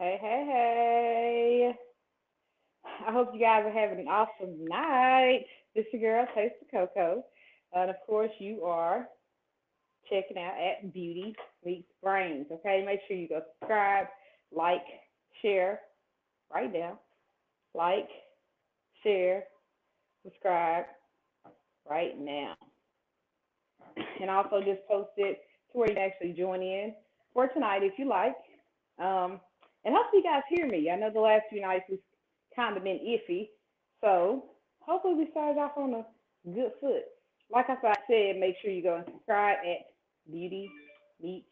Hey, hey, hey. I hope you guys are having an awesome night. This is your girl, Taste the Coco. And of course, you are checking out at Beauty Meets Brains. Okay, make sure you go subscribe, like, share right now. Like, share, subscribe right now. And also just post it to where you can actually join in for tonight if you like. Um, and hopefully you guys hear me. I know the last few nights was kind of been iffy, so hopefully we started off on a good foot. Like I said, make sure you go and subscribe at Beauty Meets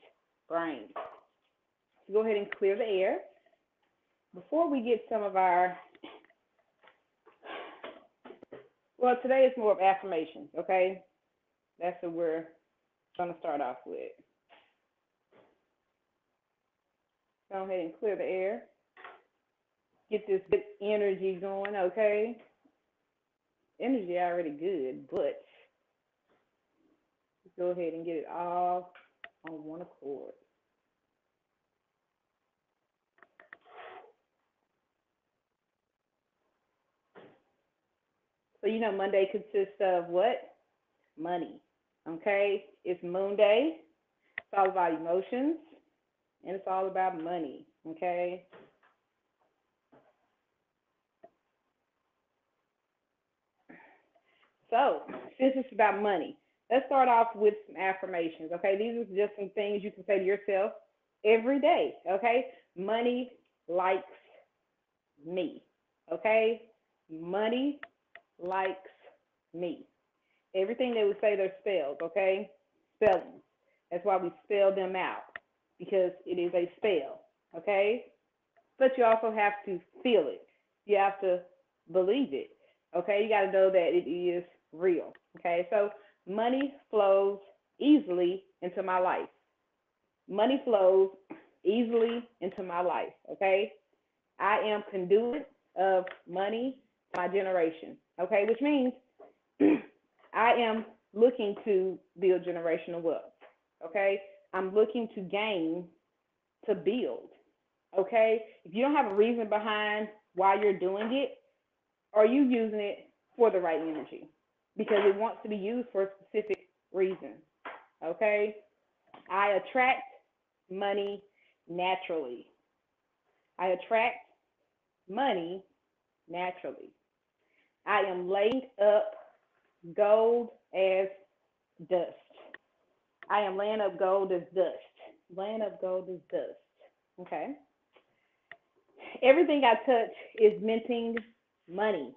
Brains. So go ahead and clear the air. Before we get some of our, well, today is more of affirmations, okay? That's what we're going to start off with. Go ahead and clear the air. Get this good energy going, okay? Energy already good, but go ahead and get it all on one accord. So you know Monday consists of what? Money, okay? It's Moon Day. It's all about emotions, and it's all about money, okay? So, since it's about money, let's start off with some affirmations, okay? These are just some things you can say to yourself every day, okay? Money likes me, okay? Money likes me. Everything that we say, they're spelled, okay? Spelling. That's why we spell them out, because it is a spell, okay? But you also have to feel it. You have to believe it, okay? You got to know that it is real, okay? So money flows easily into my life. Money flows easily into my life, okay? I am conduit of money to my generation, okay? Which means I am looking to build generational wealth, okay? I'm looking to gain, to build, okay? If you don't have a reason behind why you're doing it, are you using it for the right energy? Because it wants to be used for a specific reason, okay? I attract money naturally. I attract money naturally. I am laying up gold as dust. I am laying up gold as dust. Laying up gold as dust. Okay. Everything I touch is minting money.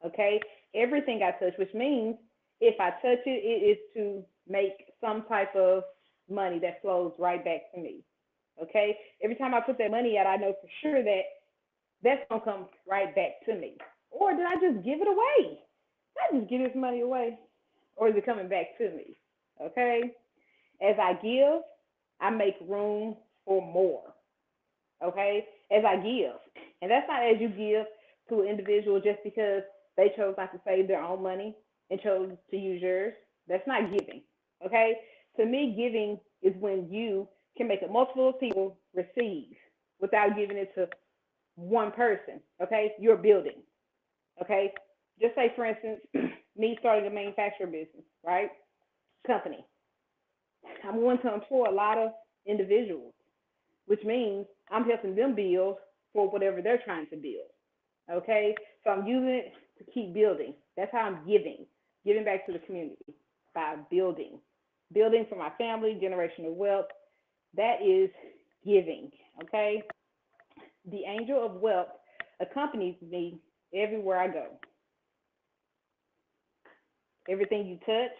Okay. Everything I touch, which means if I touch it, it is to make some type of money that flows right back to me. Okay. Every time I put that money out, I know for sure that that's gonna come right back to me. Or did I just give it away? Did I just give this money away? Or is it coming back to me? Okay? As I give, I make room for more. Okay? As I give. And that's not as you give to an individual just because they chose not to save their own money and chose to use yours. That's not giving. Okay? To me, giving is when you can make a multiple of people receive without giving it to one person. Okay? You're building. Okay? Just say, for instance, me starting a manufacturing business, right? Company. I'm going to employ a lot of individuals, which means I'm helping them build for whatever they're trying to build. Okay? So I'm using it to keep building. That's how I'm giving back to the community by building. Building for my family, generational wealth. That is giving. Okay? The angel of wealth accompanies me everywhere I go. Everything you touch,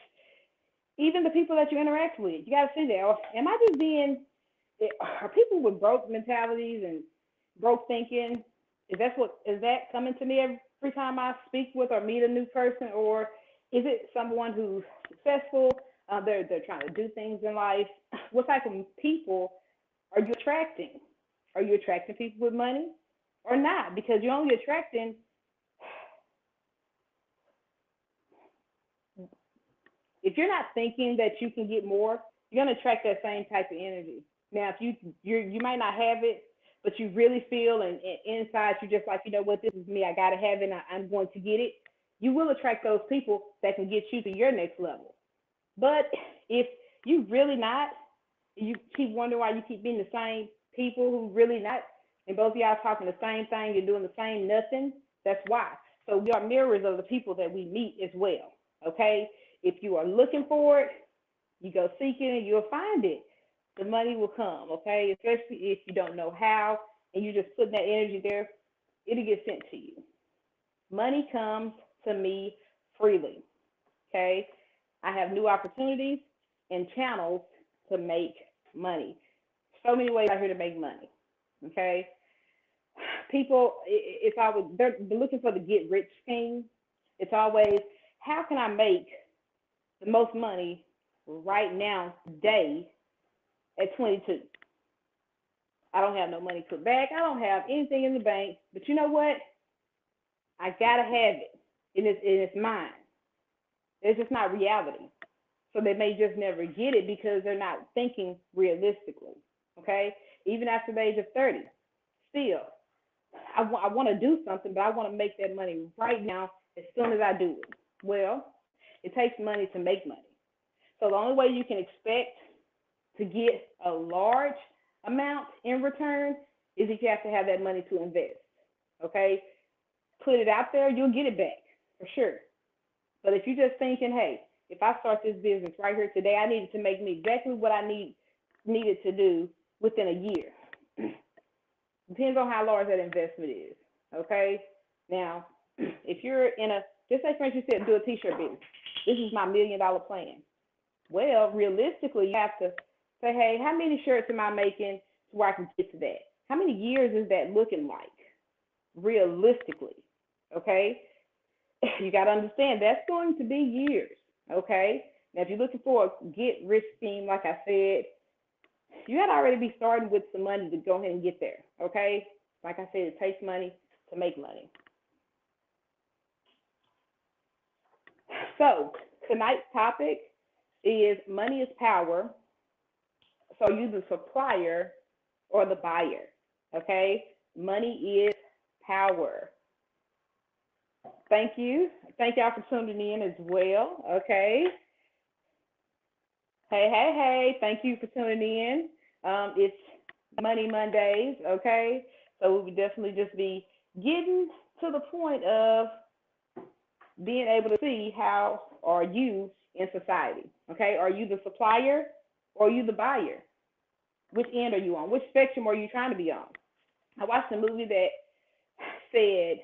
even the people that you interact with. You got to see that. Am I just being, are people with broke mentalities and broke thinking? Is that coming to me every time I speak with or meet a new person? Or is it someone who's successful? They're trying to do things in life. What type of people are you attracting? Are you attracting people with money or not? Because you're only attracting, if you're not thinking that you can get more, you're gonna attract that same type of energy. Now, if you might not have it, but you really feel and inside you're just like, you know what, this is me. I got to have it. I'm going to get it. You will attract those people that can get you to your next level. But if you really not, you keep wondering why you keep being the same people who really not, and both of y'all talking the same thing, you're doing the same nothing, that's why. So we are mirrors of the people that we meet as well, okay? If you are looking for it, you go seek it and you'll find it. The money will come, okay? Especially if you don't know how and you're just putting that energy there, it'll get sent to you. Money comes to me freely, okay? I have new opportunities and channels to make money. So many ways out here to make money, okay? People, it's always, they're looking for the get rich scheme. It's always, how can I make the most money right now, today, at 22? I don't have no money put back. I don't have anything in the bank. But you know what? I got to have it. And it's mine. It's just not reality. So they may just never get it because they're not thinking realistically, okay? Even after the age of 30, still, I want to do something, but I want to make that money right now as soon as I do it. Well, it takes money to make money. So the only way you can expect to get a large amount in return is if you have to have that money to invest, okay? Put it out there, you'll get it back for sure. But if you're just thinking, hey, if I start this business right here today, I needed to make me exactly what I needed to do within a year. Depends on how large that investment is, okay? Now, if you're in just like for instance, you said, do a t-shirt business. This is my $1 million plan. Well, realistically, you have to say, hey, how many shirts am I making to where I can get to that? How many years is that looking like, realistically, okay? You got to understand, that's going to be years, okay? Now, if you're looking for a get-rich scheme, like I said, you got to already be starting with some money to go ahead and get there, okay? Like I said, it takes money to make money. So tonight's topic is money is power. So are you the supplier or the buyer, okay? Money is power. Thank you. Thank y'all for tuning in as well, okay? Hey. Thank you for tuning in. It's Money Mondays, okay? So we would definitely just be getting to the point of being able to see how are you in society, okay? Are you the supplier or are you the buyer? Which end are you on? Which spectrum are you trying to be on? I watched a movie that said,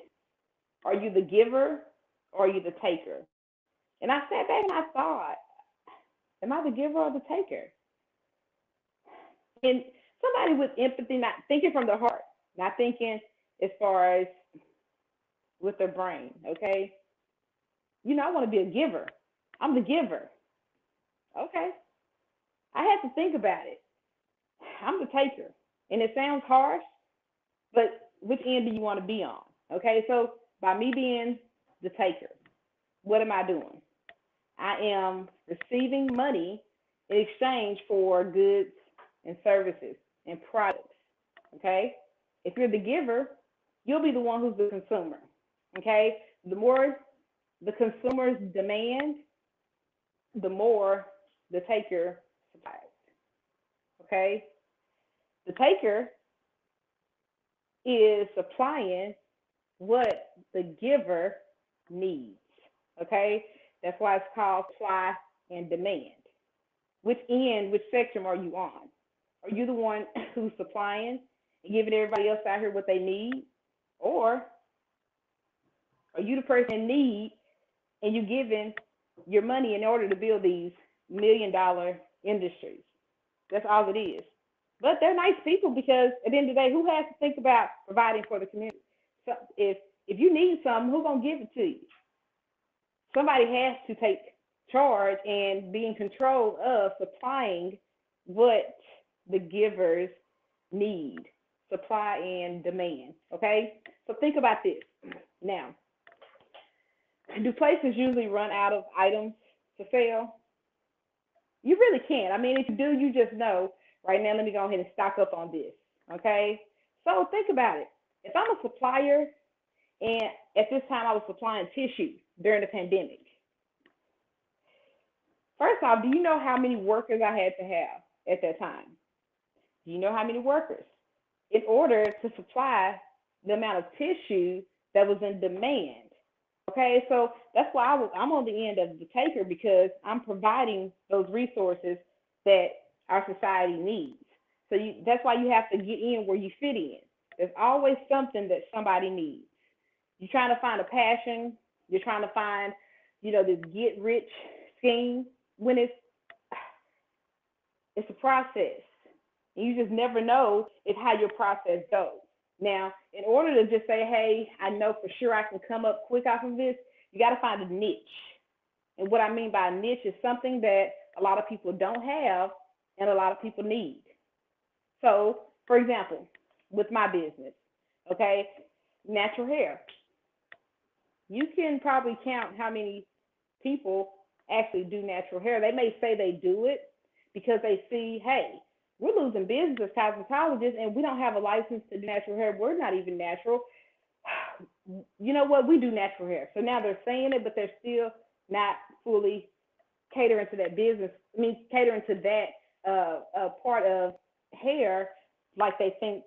are you the giver or are you the taker? And I sat back and I thought, am I the giver or the taker? And somebody with empathy, not thinking from the heart, not thinking as far as with their brain, okay? You know, I want to be a giver. I'm the giver. Okay. I had to think about it. I'm the taker. And it sounds harsh, but which end do you want to be on? Okay, so by me being the taker, what am I doing? I am receiving money in exchange for goods and services and products, okay? If you're the giver, you'll be the one who's the consumer, okay? The more the consumers demand, the more the taker supplies, okay? The taker is supplying what the giver needs, okay? That's why it's called supply and demand. Which spectrum are you on? Are you the one who's supplying and giving everybody else out here what they need? Or are you the person in need and you giving your money in order to build these $1 million industries? That's all it is. But they're nice people because at the end of the day, who has to think about providing for the community? So if you need something, who's going to give it to you? Somebody has to take charge and be in control of supplying what the givers need, supply and demand, okay? So think about this. Now, do places usually run out of items to sell? You really can't. I mean, if you do, you just know, right now, let me go ahead and stock up on this, okay? So think about it. If I'm a supplier, and at this time I was supplying tissue during the pandemic, first off, do you know how many workers I had to have at that time? Do you know how many workers? In order to supply the amount of tissue that was in demand. Okay, so that's why I'm on the end of the taker, because I'm providing those resources that our society needs. So that's why you have to get in where you fit in. There's always something that somebody needs. You're trying to find a passion. You're trying to find, this get rich scheme. When it's a process. You just never know it's how your process goes. Now, in order to just say, hey, I know for sure I can come up quick off of this, you got to find a niche. And what I mean by a niche is something that a lot of people don't have and a lot of people need. So, for example, with my business, okay, natural hair. You can probably count how many people actually do natural hair. They may say they do it because they see, hey, we're losing business as cosmetologists and we don't have a license to do natural hair. We're not even natural. You know what? We do natural hair. So now they're saying it, but they're still not fully catering to that business. I mean, catering to that part of hair like they think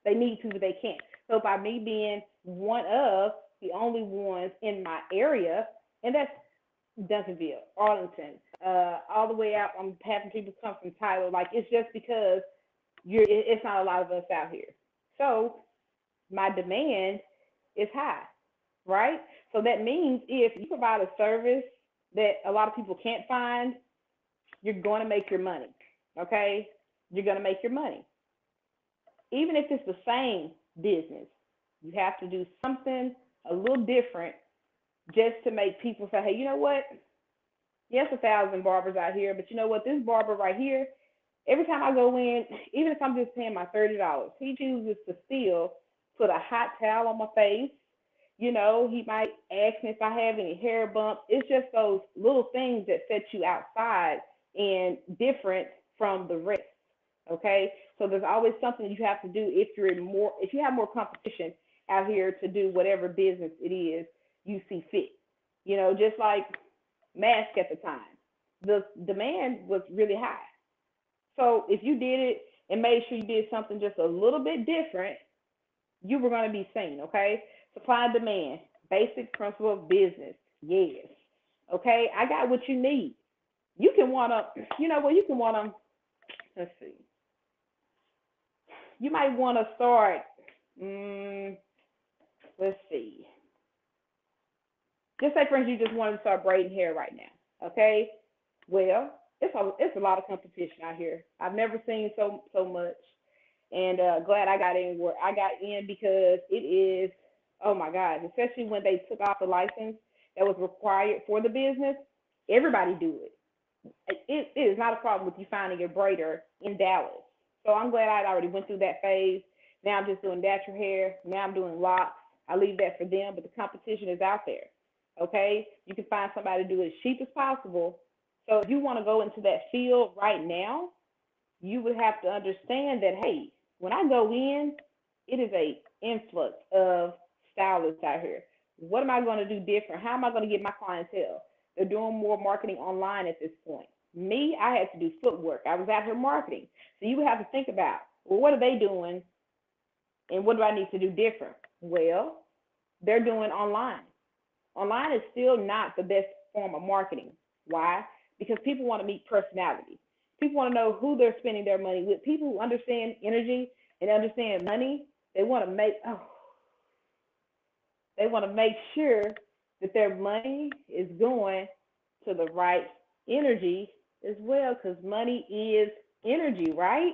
they need to, but they can't. So by me being one of the only ones in my area, and that's Duncanville, Arlington, all the way out. I'm having people come from Tyler. Like, it's just because it's not a lot of us out here. So my demand is high, right? So that means if you provide a service that a lot of people can't find, you're going to make your money, okay? You're going to make your money. Even if it's the same business, you have to do something a little different just to make people say, hey, you know what? Yes, 1,000 barbers out here, but you know what? This barber right here, every time I go in, even if I'm just paying my $30, he chooses to still put a hot towel on my face. He might ask me if I have any hair bumps. It's just those little things that set you outside and different from the rest. Okay, so there's always something you have to do if you have more competition out here to do whatever business it is you see fit. Just like mask at the time, the demand was really high. So if you did it and made sure you did something just a little bit different, you were going to be seen. Okay, supply and demand, basic principle of business. Yes. Okay, I got what you need. You can want to, you can want to, let's see. You might want to start, let's see. Just say, for instance, you just wanted to start braiding hair right now, okay? Well, it's a lot of competition out here. I've never seen so much, and glad I got in where I got in, because it is, oh my God, especially when they took off the license that was required for the business. Everybody do it. It is not a problem with you finding a braider in Dallas. So I'm glad I'd already went through that phase. Now I'm just doing natural hair. Now I'm doing locks. I leave that for them, but the competition is out there. Okay? You can find somebody to do it as cheap as possible. So if you want to go into that field right now, you would have to understand that, hey, when I go in, it is a influx of stylists out here. What am I going to do different? How am I going to get my clientele? They're doing more marketing online at this point. Me, I had to do footwork. I was out here marketing. So you would have to think about, well, what are they doing and what do I need to do different? Well, they're doing online. Online is still not the best form of marketing. Why? Because people want to meet personality. People want to know who they're spending their money with. People who understand energy and understand money, they want to make sure that their money is going to the right energy as well, because money is energy, right?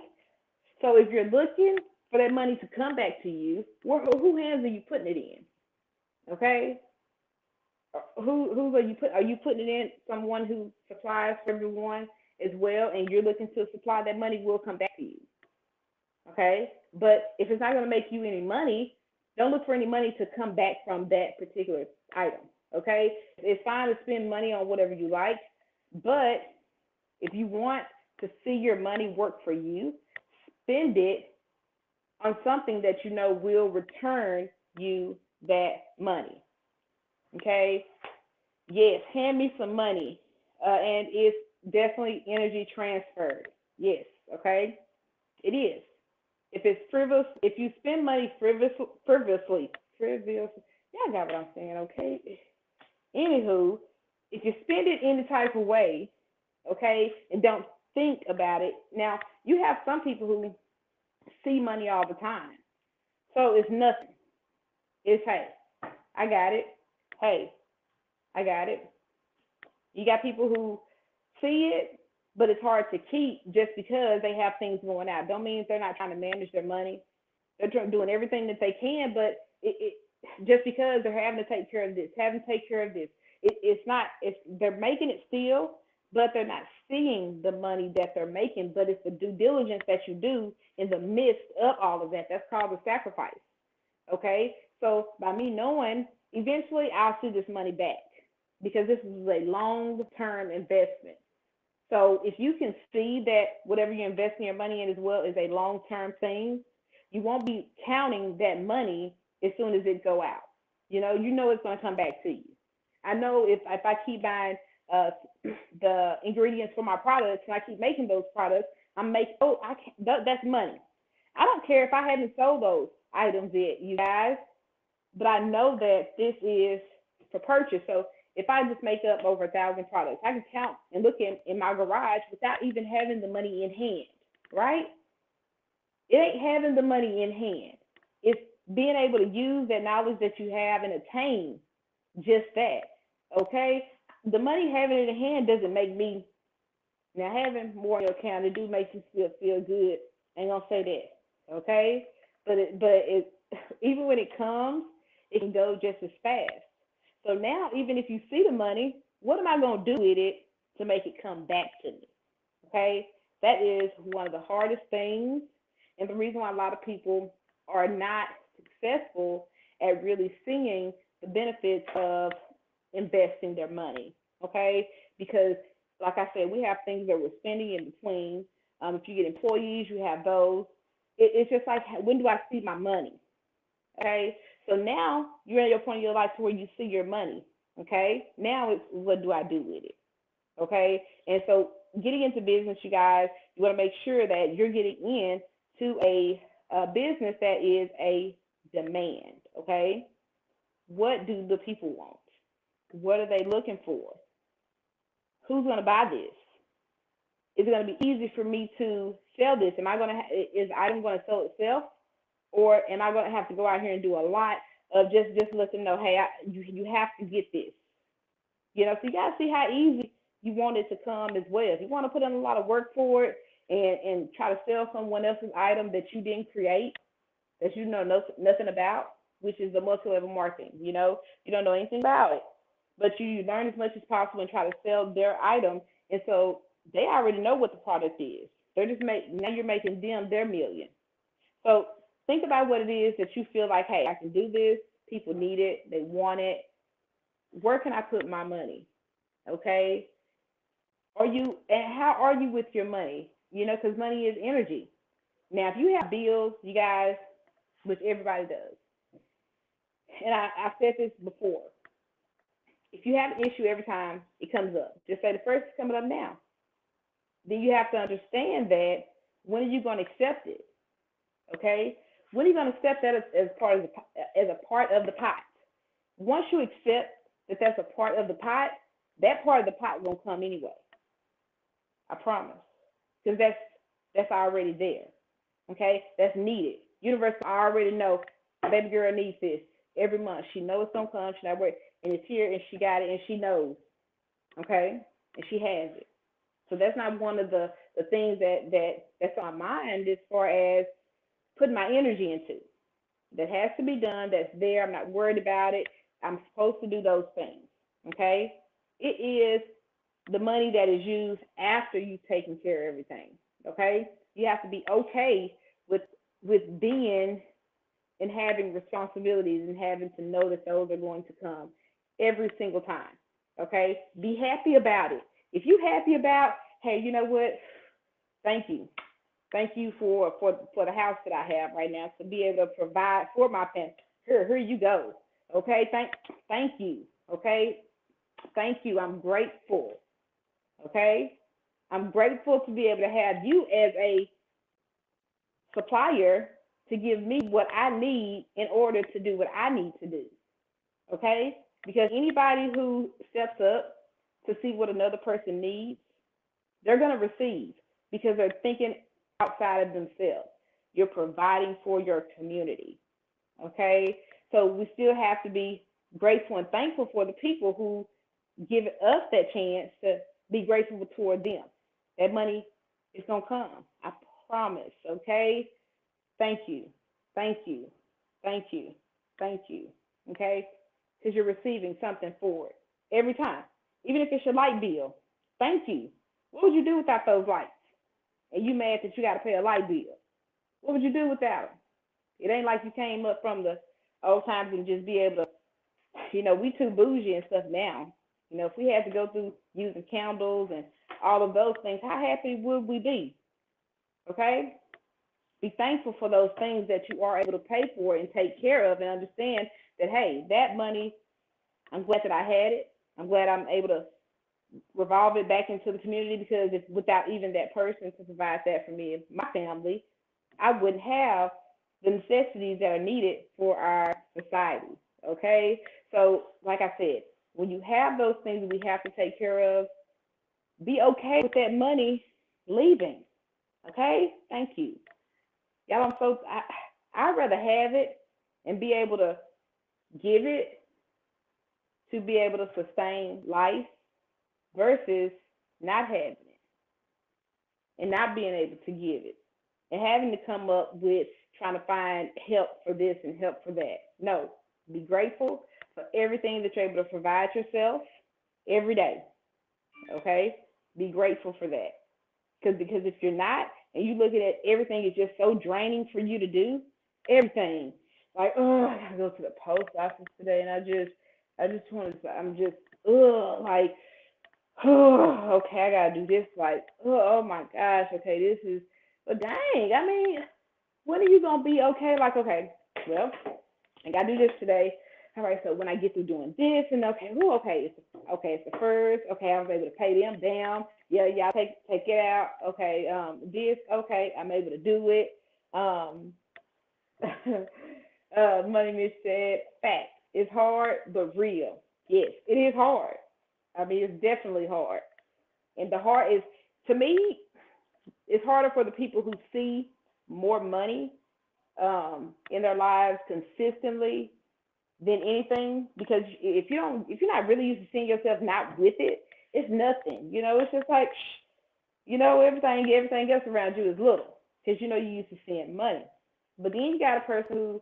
So if you're looking for that money to come back to you, who hands are you putting it in? Okay? Who are you putting it in? Someone who supplies for everyone as well, and you're looking to supply, that money will come back to you. Okay? But if it's not going to make you any money, don't look for any money to come back from that particular item. Okay? It's fine to spend money on whatever you like, but if you want to see your money work for you, spend it on something that you know will return you that money. Okay? Yes, hand me some money. And it's definitely energy transferred. Yes, okay? It is. If it's frivolous, if you spend money frivolously, y'all got what I'm saying, okay? Anywho, if you spend it any type of way, okay, and don't think about it. Now, you have some people who see money all the time. So it's nothing. It's, hey, I got it. Hey, I got it. You got people who see it, but it's hard to keep just because they have things going out. Don't mean they're not trying to manage their money. They're doing everything that they can, but just because they're having to take care of this, having to take care of this, they're making it still, but they're not seeing the money that they're making. But it's the due diligence that you do in the midst of all of that. That's called a sacrifice. Okay? So by me knowing, eventually I'll see this money back because this is a long-term investment. So if you can see that whatever you're investing your money in as well is a long-term thing, you won't be counting that money as soon as it go out. You know it's going to come back to you. I know if I keep buying the ingredients for my products and I keep making those products, that's money. I don't care if I haven't sold those items yet, you guys, but I know that this is for purchase. So if I just make up over 1,000 products, I can count and look in my garage without even having the money in hand, right? It ain't having the money in hand. It's being able to use that knowledge that you have and attain just that, okay? The money having it in hand doesn't make me, now having more in your account, it do make you feel good. Ain't gonna say that, okay? But even when it comes, it can go just as fast. So now, even if you see the money, what am I going to do with it to make it come back to me? Okay? That is one of the hardest things, and the reason why a lot of people are not successful at really seeing the benefits of investing their money. Okay? Because, like I said, we have things that we're spending in between. If you get employees, you have those. It's just like, when do I see my money? Okay? So now you're at your point in your life to where you see your money, okay? Now it's what do I do with it, okay? And so getting into business, you guys, you want to make sure that you're getting into a business that is a demand, okay? What do the people want? What are they looking for? Who's going to buy this? Is it going to be easy for me to sell this? Is the item going to sell itself? Or am I going to have to go out here and do a lot of just let them know, hey, you have to get this. So you got to see how easy you want it to come as well. If you want to put in a lot of work for it and try to sell someone else's item that you didn't create, that you know nothing about, which is the multi-level marketing, you don't know anything about it, but you learn as much as possible and try to sell their item. And so they already know what the product is. Now you're making them their million. So think about what it is that you feel like, hey, I can do this. People need it. They want it. Where can I put my money? Okay? And how are you with your money? Because money is energy. Now, if you have bills, you guys, which everybody does, and I've said this before, if you have an issue every time it comes up, just say the first is coming up now. Then you have to understand that when are you going to accept it? Okay? When are you going to accept that as a part of the pot? Once you accept that that's a part of the pot, that part of the pot won't come anyway. I promise. Because that's already there. Okay? That's needed. Universe already know, baby girl needs this every month. She knows it's going to come. She's not worried. And it's here, and she got it, and she knows. Okay? And she has it. So that's not one of the things that's on my mind as far as putting my energy into. That has to be done. That's there. I'm not worried about it. I'm supposed to do those things. Okay? It is the money that is used after you've taken care of everything. Okay? You have to be okay with being and having responsibilities and having to know that those are going to come every single time. Okay? Be happy about it. If you're happy about, hey, you know what? Thank you. Thank you for the house that I have right now to be able to provide for my family. Here you go. Okay, thank you. Okay, thank you. I'm grateful. Okay, I'm grateful to be able to have you as a supplier to give me what I need in order to do what I need to do. Okay, because anybody who steps up to see what another person needs, they're going to receive because they're thinking outside of themselves. You're providing for your community. Okay, so we still have to be grateful and thankful for the people who give us that chance to be grateful toward them. That money is going to come. I promise. Okay, thank you, thank you, thank you, thank you. Okay, because you're receiving something for it every time, even if it's your light bill. Thank you. What would you do without those lights? And you mad that you got to pay a light bill? What would you do without them? It ain't like you came up from the old times and just be able to, we too bougie and stuff now. If we had to go through using candles and all of those things, how happy would we be? Okay? Be thankful for those things that you are able to pay for and take care of and understand that, hey, that money, I'm glad that I had it. I'm glad I'm able to revolve it back into the community because if without even that person to provide that for me and my family, I wouldn't have the necessities that are needed for our society. Okay? So, like I said, when you have those things we have to take care of, be okay with that money leaving. Okay? Thank you. Y'all, I'd rather have it and be able to give it to be able to sustain life versus not having it and not being able to give it and having to come up with trying to find help for this and help for that. No, be grateful for everything that you're able to provide yourself every day. Okay? Be grateful for that. Because if you're not, and you look at it, everything is just so draining for you to do, everything. Like, oh, I gotta go to the post office today, and I just want to, I'm just, like, oh, okay, I gotta do this, like, oh my gosh, okay, this is, but dang, I mean, when are you gonna be okay? Like, okay, well, I gotta do this today. All right, so when I get through doing this, and it's the first. Okay, I was able to pay them down. Yeah, take it out. Okay, this. Okay, I'm able to do it. Money Miss said, fact. It's hard, but real. Yes, it is hard. I mean, it's definitely hard. And the hard is, to me, it's harder for the people who see more money in their lives consistently than anything, because if you're not really used to seeing yourself not with it, it's nothing. It's just like, everything else around you is little because you're used to seeing money. But then you got a person who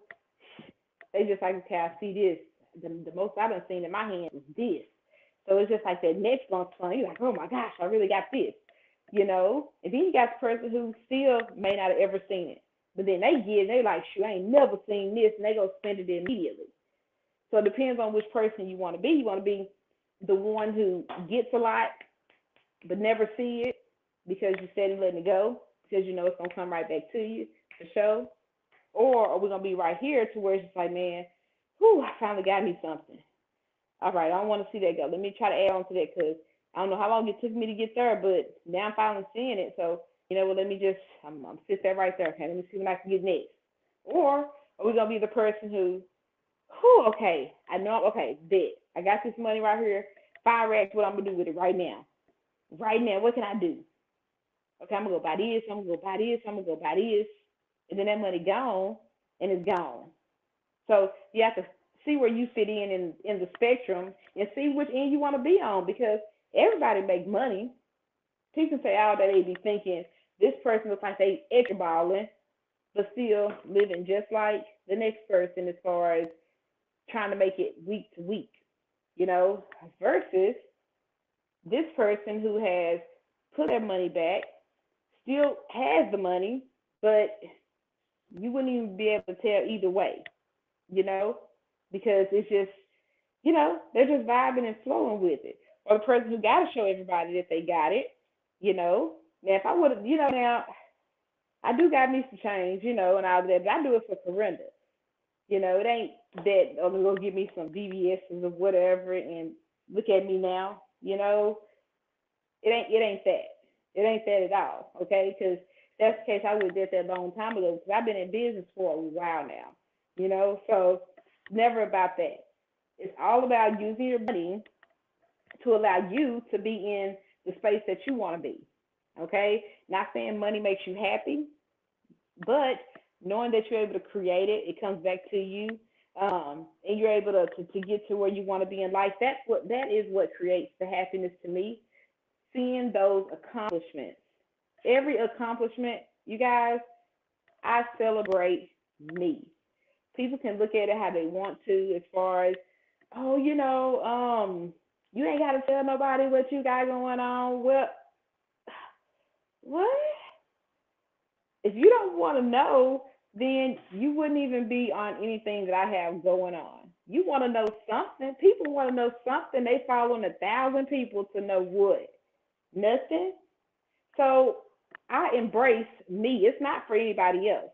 they just like, okay, I see this. The most I've been seen in my hand is this. So it's just like that next gonna spun. You're like, oh my gosh, I really got this. And then you got the person who still may not have ever seen it, but then they like, shoot, I ain't never seen this, and they go spend it immediately. So it depends on which person you want to be. You want to be the one who gets a lot but never see it because you steady letting it go because it's going to come right back to you for sure. Or are we going to be right here to where it's just like, man, whew, I finally got me something. All right, I don't want to see that go. Let me try to add on to that because I don't know how long it took me to get there, but now I'm finally seeing it. So, let me just, I'm sit there right there. Okay, let me see what I can get next. Or are we going to be the person who, okay, I know, okay, bet. I got this money right here. 5 racks, what I'm going to do with it right now? Right now, what can I do? Okay, I'm going to go buy this, I'm going to go buy this, I'm going to go buy this. And then that money gone, and it's gone. So you have to see where you fit in the spectrum and see which end you want to be on because everybody make money. People say all day they be thinking, this person looks like they extra balling, but still living just like the next person as far as trying to make it week to week, versus this person who has put their money back, still has the money, but you wouldn't even be able to tell either way, because it's just, they're just vibing and flowing with it. Or the person who got to show everybody that they got it, Now, if I would have, now, I do got me some change, and all that, but I do it for Corinda. It ain't that I'm gonna go get me some VVS's or whatever and look at me now. It ain't that. It ain't that at all. Okay, because that's the case, I would have did that a long time ago. Because I've been in business for a while now. So never about that. It's all about using your money to allow you to be in the space that you want to be. Okay, not saying money makes you happy, but knowing that you're able to create it, it comes back to you, and you're able to get to where you want to be in life. That is what creates the happiness to me. Seeing those accomplishments, every accomplishment, you guys, I celebrate me. People can look at it how they want to, as far as, oh, you ain't got to tell nobody what you got going on. Well, what? If you don't want to know, then you wouldn't even be on anything that I have going on. You want to know something. People want to know something. They following 1,000 people to know what? Nothing. So I embrace me. It's not for anybody else.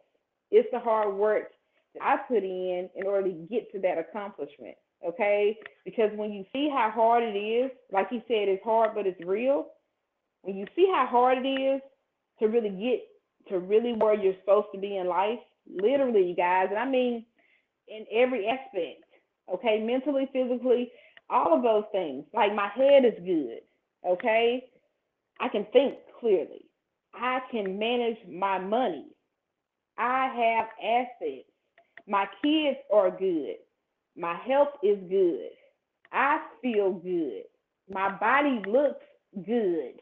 It's the hard work that I put in order to get to that accomplishment. Okay? Because when you see how hard it is, like he said, it's hard, but it's real. When you see how hard it is to really get to really where you're supposed to be in life, literally, you guys, and I mean in every aspect, okay, mentally, physically, all of those things. Like my head is good, okay? I can think clearly. I can manage my money. I have assets. My kids are good. My health is good. I feel good. My body looks good.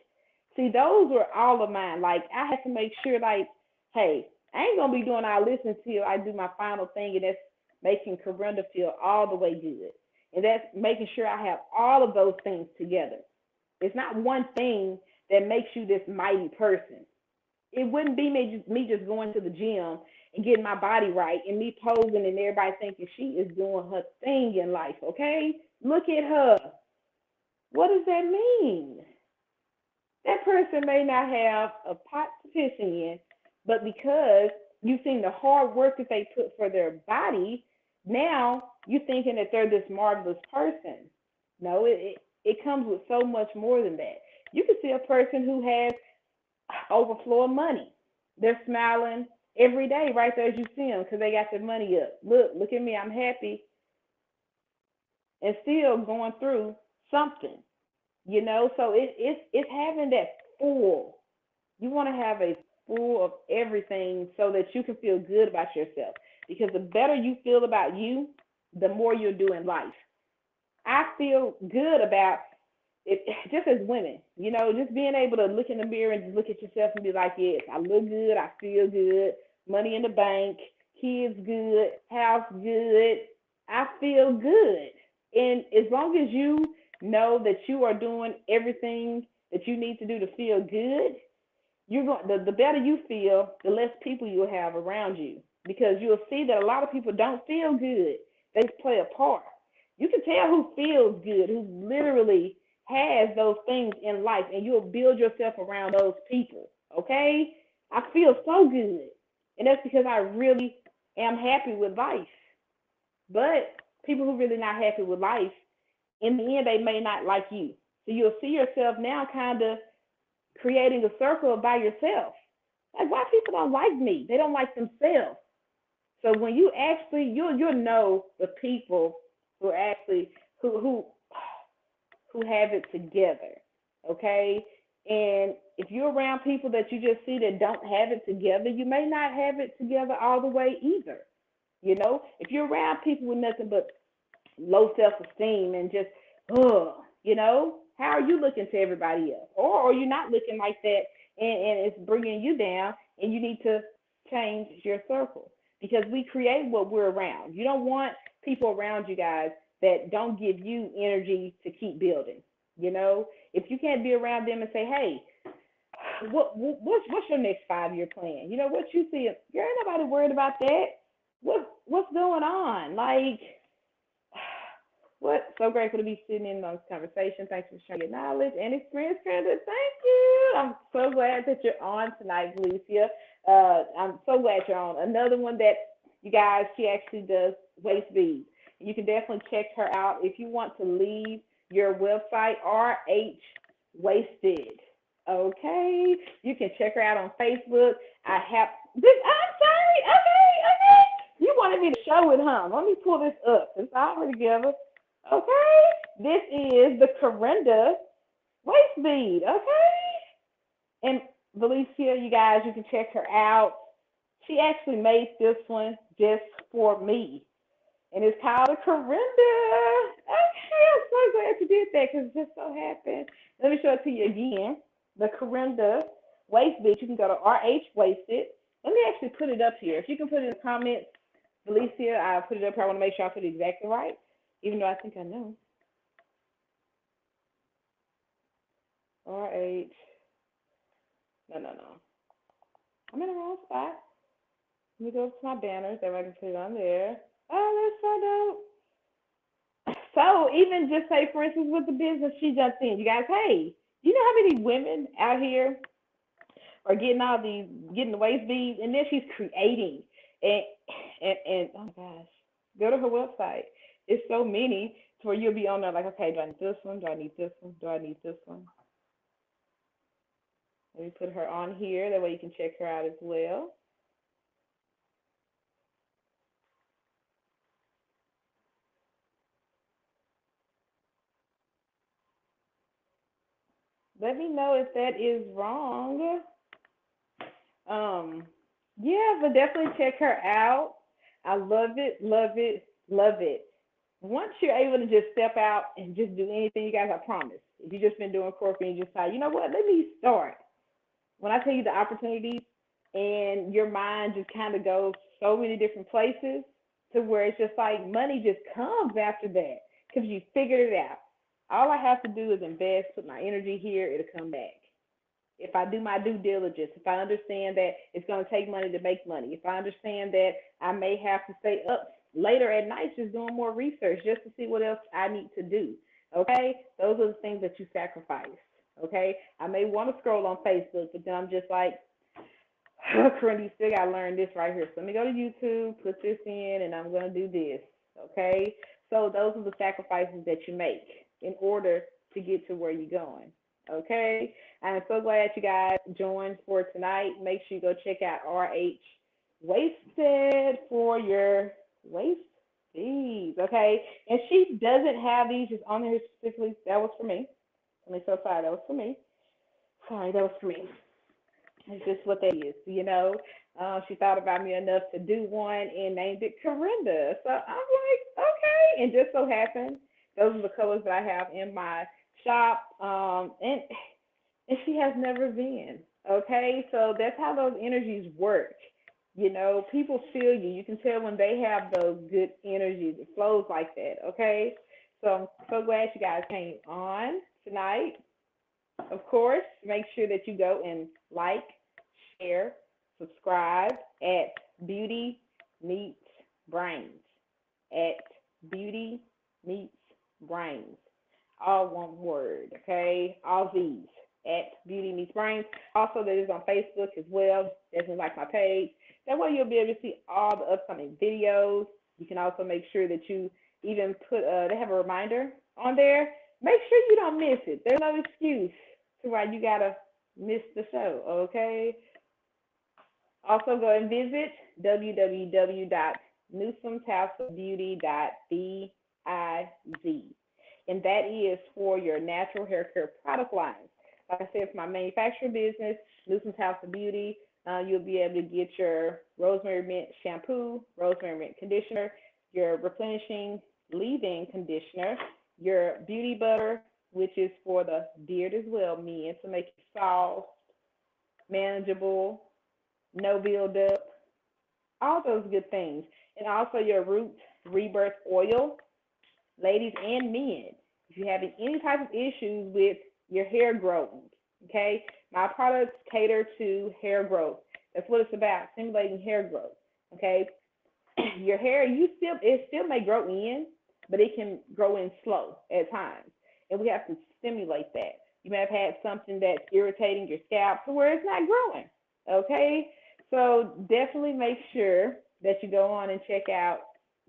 See, those were all of mine. Like, I had to make sure, like, hey, I ain't going to be doing all this until I do my final thing, and that's making Corinda feel all the way good. And that's making sure I have all of those things together. It's not one thing that makes you this mighty person. It wouldn't be me just going to the gym and getting my body right and me posing and everybody thinking she is doing her thing in life, okay? Look at her. What does that mean? That person may not have a pot to piss in, but because you've seen the hard work that they put for their body, now you're thinking that they're this marvelous person. No, it comes with so much more than that. You can see a person who has overflow of money. They're smiling every day right there as you see them because they got their money up. Look at me, I'm happy, and still going through something. So it's having that full. You want to have a full of everything so that you can feel good about yourself. Because the better you feel about you, the more you'll do in life. I feel good about it, just as women, just being able to look in the mirror and just look at yourself and be like, yes, I look good, I feel good, money in the bank, kids good, house good, I feel good. And as long as you know that you are doing everything that you need to do to feel good, the better you feel, the less people you'll have around you. Because you'll see that a lot of people don't feel good. They play a part. You can tell who feels good, who literally has those things in life, and you'll build yourself around those people. Okay? I feel so good. And that's because I really am happy with life. But people who really not happy with life, in the end, they may not like you. So you'll see yourself now kind of creating a circle by yourself. Like, why people don't like me? They don't like themselves. So when you actually, you'll know the people who actually, who have it together, okay? And if you're around people that you just see that don't have it together, you may not have it together all the way either. If you're around people with nothing but low self-esteem and just, how are you looking to everybody else? Or are you not looking like that and it's bringing you down and you need to change your circle? Because we create what we're around. You don't want people around you guys that don't give you energy to keep building. If you can't be around them and say, hey, what's your next 5-year plan? What you see? Girl, ain't nobody worried about that. What's going on? Like, What? So grateful to be sitting in on this conversation. Thanks for sharing your knowledge and experience, Brenda. Thank you. I'm so glad that you're on tonight, Felicia. I'm so glad you're on. Another one that you guys, she actually does waist beads. You can definitely check her out if you want to leave your website, RH Wasted. Okay, you can check her out on Facebook. I have this. I'm sorry. Okay. You wanted me to show it, huh? Let me pull this up. It's all together. Okay, this is the Corinda waist bead. Okay, and Valicia, you guys, you can check her out. She actually made this one just for me, and it's called a Corinda. Okay, I'm so glad you did that because it just so happened. Let me show it to you again. The Corinda waist bead. You can go to RH Wasted. Let me actually put it up here. If you can put it in the comments, Valicia, I'll put it up here. I want to make sure I put it exactly right, even though I think I know. RH. No. I'm in the wrong spot. Let me go up to my banners. That way I can put it on there. Oh, that's so dope. So even just say, for instance, with the business she just in, you guys, hey, you know how many women out here are getting the waist beads, and then she's creating and oh my gosh, go to her website. It's so many to where you'll be on there like, okay, do I need this one? Do I need this one? Do I need this one? Let me put her on here. That way you can check her out as well. Let me know if that is wrong. Yeah, but definitely check her out. I love it, love it, love it. Once you're able to just step out and just do anything, you guys, I promise. If you've just been doing corporate and you just say, you know what, let me start. When I tell you the opportunities and your mind just kind of goes so many different places to where it's just like money just comes after that because you figured it out. All I have to do is invest, put my energy here, it'll come back. If I do my due diligence, if I understand that it's going to take money to make money, if I understand that I may have to stay up later at night just doing more research just to see what else I need to do. Okay? Those are the things that you sacrifice. Okay? I may want to scroll on Facebook, but then I'm just like, Corinne, you still got to learn this right here. So let me go to YouTube, put this in, and I'm going to do this. Okay? So those are the sacrifices that you make in order to get to where you're going. Okay? I'm so glad you guys joined for tonight. Make sure you go check out RH Wasted for your waist beads. Okay? And she doesn't have these just on here specifically. That was for me. I'm so sorry. That was for me. Sorry, that was for me. It's just what that is, you know. She thought about me enough to do one and named it Corinda. So I'm like, okay. And just so happened, those are the colors that I have in my shop. And she has never been. Okay, so that's how those energies work. You know, people feel you. You can tell when they have those good energies. It flows like that. Okay, so I'm so glad you guys came on tonight. Of course, make sure that you go and like, share, subscribe at Beauty Meets Brains. At Beauty Meets Brains. All one word, okay? All these at Beauty Meets Brains. Also, that is on Facebook as well. Definitely like my page. That way you'll be able to see all the upcoming videos. You can also make sure that you even put, they have a reminder on there. Make sure you don't miss it. There's no excuse to why you got to miss the show, okay? Also, go and visit www.newsomshouseofbeauty.biz. And that is for your natural hair care product lines. Like I said, for my manufacturing business, Newsom's House of Beauty, you'll be able to get your rosemary mint shampoo, rosemary mint conditioner, your replenishing leave-in conditioner, your beauty butter, which is for the beard as well, men, to make it soft, manageable, no buildup, all those good things. And also your root rebirth oil, ladies and men. If you're having any type of issues with your hair growing, okay, my products cater to hair growth. That's what it's about, stimulating hair growth, okay? Your hair, it still may grow in, but it can grow in slow at times. And we have to stimulate that. You may have had something that's irritating your scalp to where it's not growing. Okay? So definitely make sure that you go on and check out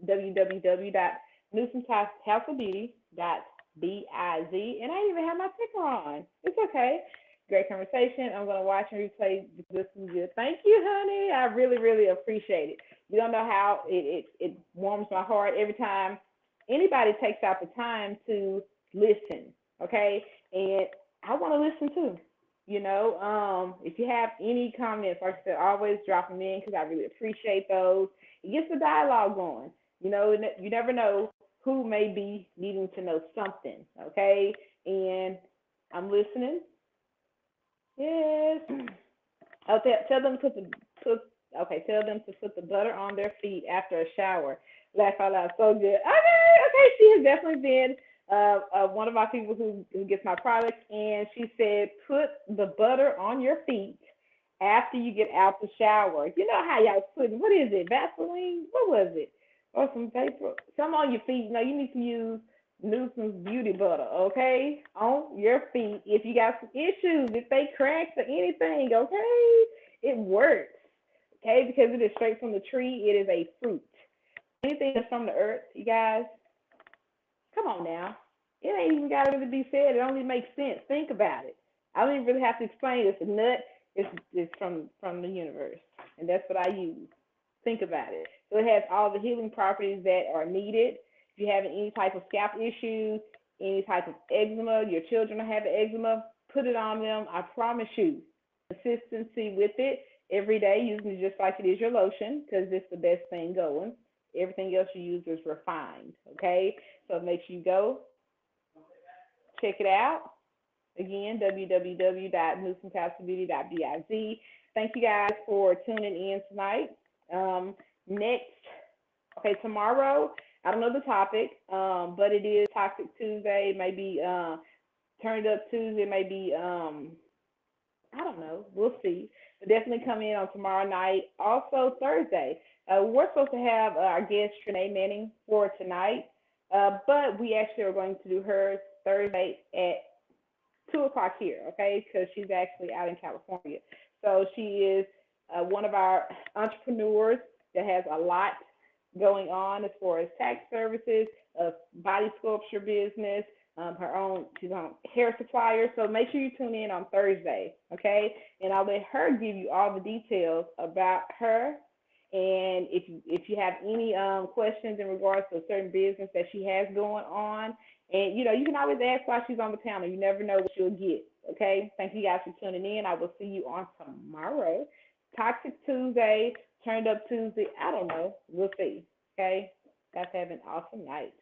www.newsomehouseofbeauty.biz. And I even have my ticker on. It's okay. Great conversation. I'm going to watch and replay this one good. Thank you, honey. I really, really appreciate it. You don't know how it warms my heart every time anybody takes out the time to listen, okay? And I want to listen too. If you have any comments, like I said, always drop them in because I really appreciate those. It gets the dialogue going. You never know who may be needing to know something, okay? And I'm listening. Yes. I'll tell them to tell them to put the butter on their feet after a shower. Laugh out loud, so good. Okay. She has definitely been one of my people who gets my products, and she said, put the butter on your feet after you get out the shower. You know how y'all put, what is it, Vaseline? What was it? Or some paper? Some on your feet. No, you need to use Newsom's Beauty Butter, okay? On your feet. If you got some issues, if they cracks or anything, okay? It works, okay? Because it is straight from the tree. It is a fruit. Anything that's from the earth, you guys, come on now. It ain't even got to really be said. It only makes sense. Think about it. I don't even really have to explain it. It's a nut. It's from the universe, and that's what I use. Think about it. So it has all the healing properties that are needed. If you're having any type of scalp issues, any type of eczema, your children are having eczema, put it on them. I promise you, consistency with it every day, using it just like it is your lotion, because it's the best thing going. Everything else you use is refined, okay? So make sure you go, check it out. Again, www.newsomehouseofbeauty.biz. Thank you guys for tuning in tonight. Tomorrow, I don't know the topic, but it is Toxic Tuesday, maybe Turned Up Tuesday, maybe, I don't know, we'll see. But definitely come in on tomorrow night. Also, Thursday, we're supposed to have our guest, Trinae Manning, for tonight, but we actually are going to do hers Thursday at 2 o'clock here, okay, because she's actually out in California. So she is one of our entrepreneurs that has a lot going on as far as tax services, body sculpture business, she's on hair supplier. So make sure you tune in on Thursday, okay? And I'll let her give you all the details about her. And if you have any questions in regards to a certain business that she has going on, and you can always ask while she's on the panel. You never know what you'll get. Okay. Thank you guys for tuning in. I will see you on tomorrow. Toxic Tuesday, Turned Up Tuesday. I don't know. We'll see. Okay. Guys have an awesome night.